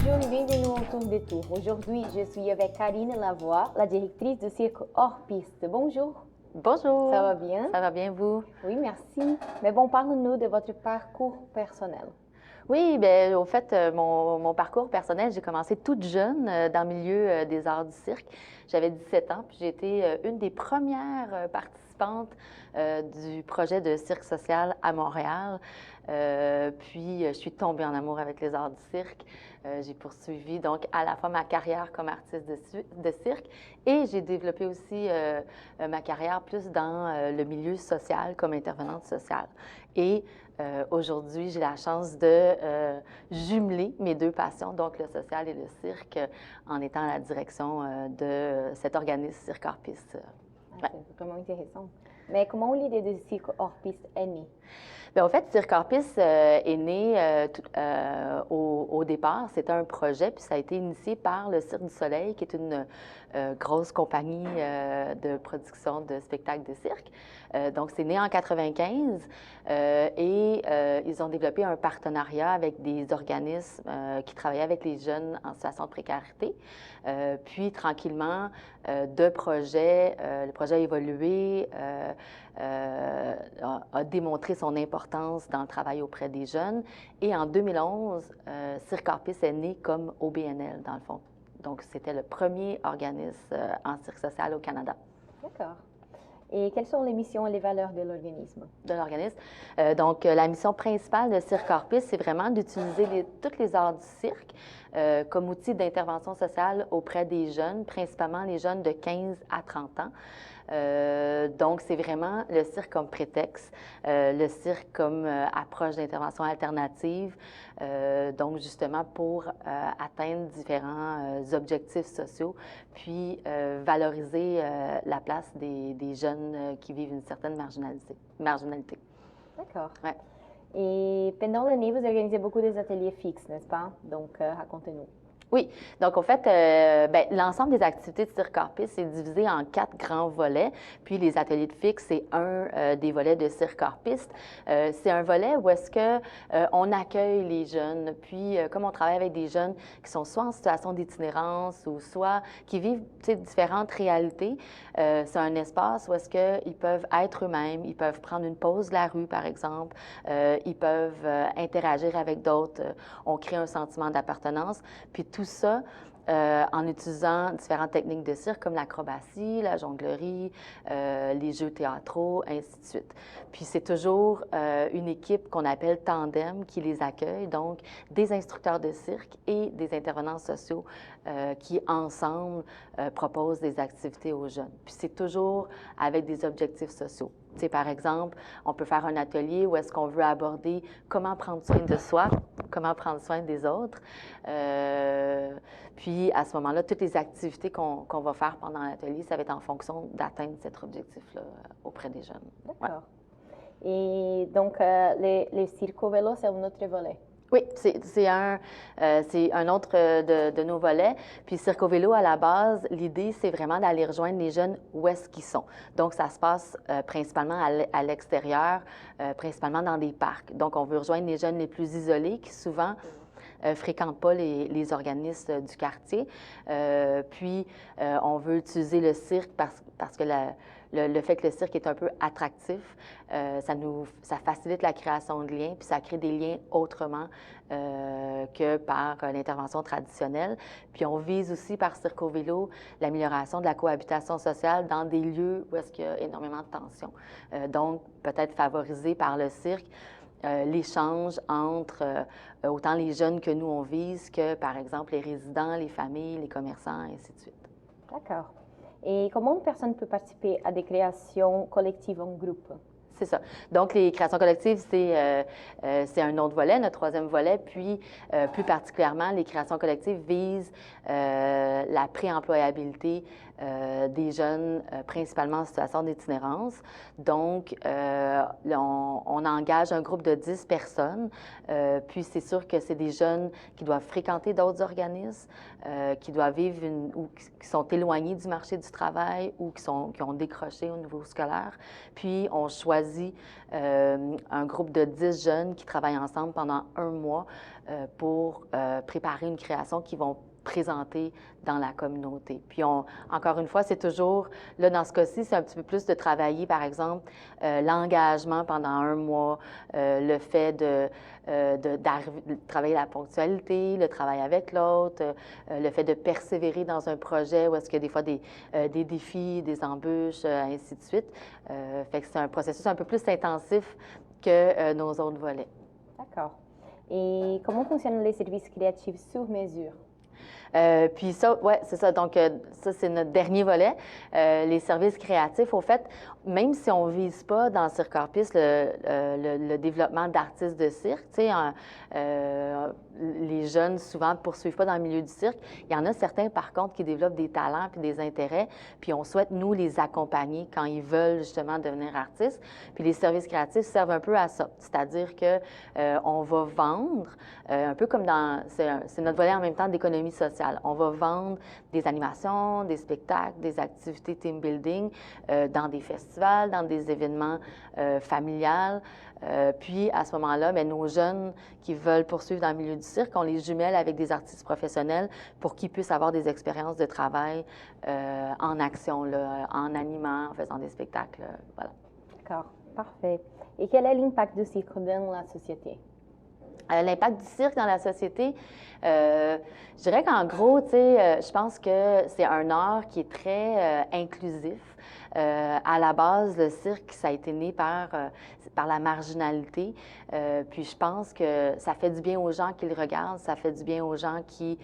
Bonjour et bienvenue au Tour des Tours. Aujourd'hui, je suis avec Karine Lavoie, la directrice du cirque hors piste. Bonjour. Bonjour. Ça va bien? Ça va bien, vous? Oui, merci. Mais bon, parle-nous de votre parcours personnel. Oui, bien, au fait, mon parcours personnel, j'ai commencé toute jeune dans le milieu des arts du cirque. J'avais 17 ans, puis j'ai été une des premières participantes du projet de cirque social à Montréal. Puis, je suis tombée en amour avec les arts du cirque. J'ai poursuivi donc à la fois ma carrière comme artiste de cirque et j'ai développé aussi ma carrière plus dans le milieu social comme intervenante sociale. Et aujourd'hui, j'ai la chance de jumeler mes deux passions, donc le social et le cirque, en étant à la direction de cet organisme Cirque Hors Piste. Ouais. C'est vraiment intéressant. Mais comment l'idée de cirque hors piste est née? Bien, en fait, Cirque Hors Piste est né au départ. C'était un projet, puis ça a été initié par le Cirque du Soleil, qui est une grosse compagnie de production de spectacles de cirque. Donc, c'est né en 95 et ils ont développé un partenariat avec des organismes qui travaillaient avec les jeunes en situation de précarité. Puis, tranquillement, le projet a évolué, a démontré son importance dans le travail auprès des jeunes. Et en 2011, Cirque Hors Piste est né comme OBNL, dans le fond. Donc, c'était le premier organisme en cirque social au Canada. D'accord. Et quelles sont les missions et les valeurs de l'organisme? Donc, la mission principale de Cirque Hors Piste, c'est vraiment d'utiliser tous les arts du cirque comme outil d'intervention sociale auprès des jeunes, principalement les jeunes de 15 à 30 ans. Donc, c'est vraiment le cirque comme prétexte, le cirque comme approche d'intervention alternative, donc justement pour atteindre différents objectifs sociaux, puis valoriser la place des jeunes qui vivent une certaine marginalité. D'accord. Ouais. Et pendant l'année, vous organisez beaucoup des ateliers fixes, n'est-ce pas? Donc, racontez-nous. Oui, donc au fait, l'ensemble des activités de Cirque Hors Piste est divisé en 4 grands volets. Puis les ateliers de fixe, c'est un des volets de Cirque Hors Piste. C'est un volet où est-ce que on accueille les jeunes. Puis comme on travaille avec des jeunes qui sont soit en situation d'itinérance ou soit qui vivent différentes réalités, c'est un espace où est-ce qu'ils peuvent être eux-mêmes, ils peuvent prendre une pause de la rue, par exemple, ils peuvent interagir avec d'autres. On crée un sentiment d'appartenance. Puis tout ça en utilisant différentes techniques de cirque comme l'acrobatie, la jonglerie, les jeux théâtraux, ainsi de suite. Puis c'est toujours une équipe qu'on appelle tandem qui les accueille, donc des instructeurs de cirque et des intervenants sociaux qui, ensemble, proposent des activités aux jeunes. Puis c'est toujours avec des objectifs sociaux. Tu sais, par exemple, on peut faire un atelier où est-ce qu'on veut aborder comment prendre soin de soi, comment prendre soin des autres. Puis, à ce moment-là, toutes les activités qu'on va faire pendant l'atelier, ça va être en fonction d'atteindre cet objectif-là auprès des jeunes. D'accord. Ouais. Et donc, les circo vélo, c'est un autre volet. Oui, c'est un autre de nos volets. Puis Circo Vélo, à la base, l'idée, c'est vraiment d'aller rejoindre les jeunes où est-ce qu'ils sont. Donc, ça se passe principalement à l'extérieur, principalement dans des parcs. Donc, on veut rejoindre les jeunes les plus isolés qui souvent fréquentent pas les organismes du quartier. Puis, on veut utiliser le cirque parce que le fait que le cirque est un peu attractif, ça facilite la création de liens, puis ça crée des liens autrement que par l'intervention traditionnelle. Puis on vise aussi par Circo Vélo l'amélioration de la cohabitation sociale dans des lieux où est-ce qu'il y a énormément de tensions. Donc, peut-être favorisé par le cirque, l'échange entre autant les jeunes que nous on vise que, par exemple, les résidents, les familles, les commerçants, et ainsi de suite. D'accord. Et comment une personne peut participer à des créations collectives en groupe? C'est ça. Donc, les créations collectives, c'est un autre volet, notre troisième volet. Puis, plus particulièrement, les créations collectives visent la préemployabilité des jeunes principalement en situation d'itinérance. Donc, on engage un groupe de 10 personnes. Puis, c'est sûr que c'est des jeunes qui doivent fréquenter d'autres organismes, qui doivent vivre ou qui sont éloignés du marché du travail ou qui ont décroché au niveau scolaire. Puis, on choisit un groupe de 10 jeunes qui travaillent ensemble pendant un mois pour préparer une création qu'ils vont présenter dans la communauté. Puis, encore une fois, c'est toujours, là, dans ce cas-ci, c'est un petit peu plus de travailler, par exemple, l'engagement pendant un mois, le fait de travailler la ponctualité, le travail avec l'autre, le fait de persévérer dans un projet où est-ce qu'il y a des fois des défis, des embûches, ainsi de suite. Fait que c'est un processus un peu plus intensif que nos autres volets. D'accord. Et comment fonctionnent les services créatifs sur mesure? Puis ça, ouais, c'est ça. Donc, ça, c'est notre dernier volet. Les services créatifs, au fait, même si on ne vise pas dans Circorpis le développement d'artistes de cirque, tu sais, les jeunes, souvent, ne poursuivent pas dans le milieu du cirque. Il y en a certains, par contre, qui développent des talents puis des intérêts, puis on souhaite, nous, les accompagner quand ils veulent, justement, devenir artistes. Puis les services créatifs servent un peu à ça. C'est-à-dire que on va vendre, un peu comme c'est notre volet en même temps d'économie sociale. On va vendre des animations, des spectacles, des activités team building dans des festivals, dans des événements familiales. Puis, à ce moment-là, bien, nos jeunes qui veulent poursuivre dans le milieu du cirque, on les jumelle avec des artistes professionnels pour qu'ils puissent avoir des expériences de travail en action, là, en animant, en faisant des spectacles. Voilà. D'accord, parfait. Et quel est l'impact du cirque dans la société? L'impact du cirque dans la société, je dirais qu'en gros, tu sais, je pense que c'est un art qui est très inclusif. À la base, le cirque, ça a été né par la marginalité. Puis je pense que ça fait du bien aux gens qui le regardent, ça fait du bien aux gens qui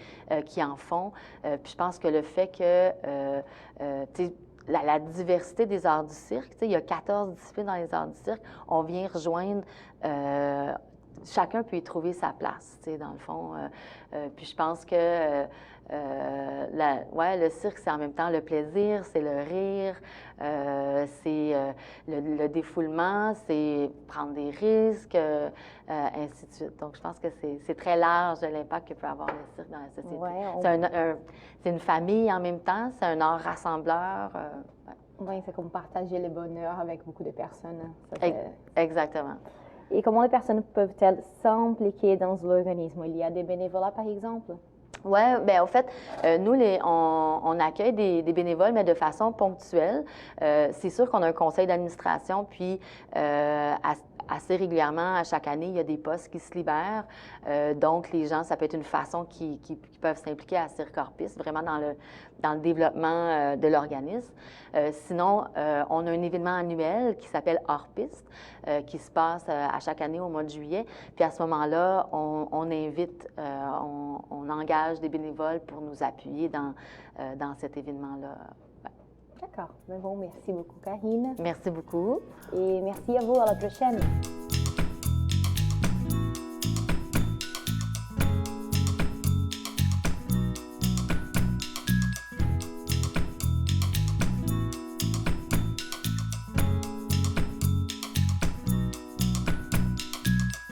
en font. Puis je pense que le fait que, tu sais, la diversité des arts du cirque, tu sais, il y a 14 disciplines dans les arts du cirque, on vient rejoindre chacun peut y trouver sa place, tu sais, dans le fond. Puis je pense que le cirque, c'est en même temps le plaisir, c'est le rire, c'est le défoulement, c'est prendre des risques, ainsi de suite. Donc, je pense que c'est très large l'impact que peut avoir le cirque dans la société. Ouais, c'est une famille en même temps, c'est un art rassembleur. Ouais. Oui, c'est comme partager le bonheur avec beaucoup de personnes. Exactement. Et comment les personnes peuvent-elles s'impliquer dans l'organisme? Il y a des bénévolats, par exemple? Oui, bien, au fait, nous, on accueille des bénévoles, mais de façon ponctuelle. C'est sûr qu'on a un conseil d'administration, puis assez régulièrement, à chaque année, il y a des postes qui se libèrent. Donc, les gens, ça peut être une façon qui peuvent s'impliquer à Circorpis, vraiment dans le développement de l'organisme. Sinon, on a un événement annuel qui s'appelle Hors-Piste, qui se passe à chaque année au mois de juillet. Puis à ce moment-là, on invite, on engage des bénévoles pour nous appuyer dans cet événement-là. Ouais. D'accord. Mais bon, merci beaucoup, Karine. Merci beaucoup. Et merci à vous. À la prochaine.